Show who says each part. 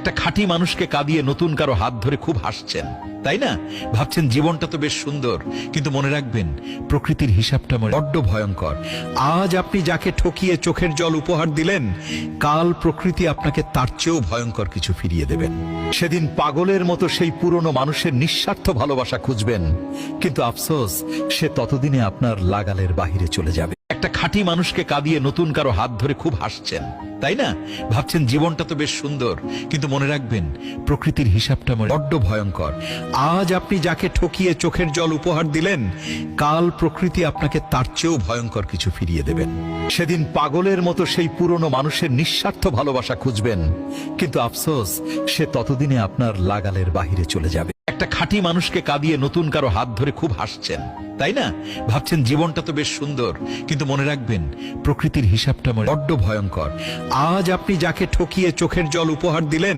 Speaker 1: একটা খাঁটি মানুষকে কাঁদিয়ে নতুন কারো হাত ধরে খুব হাসছেন, তাই না? ভাবছেন জীবনটা তো বেশ সুন্দর, কিন্তু মনে রাখবেন প্রকৃতির হিসাবটা বড্ড ভয়ঙ্কর। আজ আপনি যাকে ঠকিয়ে চোখের জল উপহার দিলেন, কাল প্রকৃতি আপনাকে তার চেয়েও ভয়ঙ্কর কিছু ফিরিয়ে দেবেন। সেদিন পাগলের মতো সেই পুরনো মানুষের নিঃস্বার্থ ভালোবাসা খুঁজবেন, কিন্তু আফসোস সে ততদিনে আপনার লাগালের বাহিরে চলে যাবে। একটা খাঁটি মানুষকে কাঁদিয়ে নতুন কারো হাত ধরে খুব হাসছেন, তাই না? ভাবছেন জীবনটা তো বেশ সুন্দর, কিন্তু মনে রাখবেন প্রকৃতির হিসাবটা বড্ড ভয়ঙ্কর। আজ আপনি যাকে ঠকিয়ে চোখের জল উপহার দিলেন, কাল প্রকৃতি আপনাকে তার চেয়েও ভয়ঙ্কর কিছু ফিরিয়ে দেবেন। সেদিন পাগলের মতো সেই পুরনো মানুষের নিঃস্বার্থ ভালোবাসা খুঁজবেন, কিন্তু আফসোস সে ততদিনে আপনার লাগালের বাহিরে চলে যাবে। একটা খাঁটি মানুষকে কাঁদিয়ে নতুন কারো হাত ধরে খুব হাসছেন, তাই না? ভাবছেন জীবনটা তো বেশ সুন্দর, কিন্তু মনে রাখবেন প্রকৃতির হিসাবটা বড্ড ভয়ঙ্কর। আজ আপনি যাকে ঠকিয়ে চোখের জল উপহার দিলেন,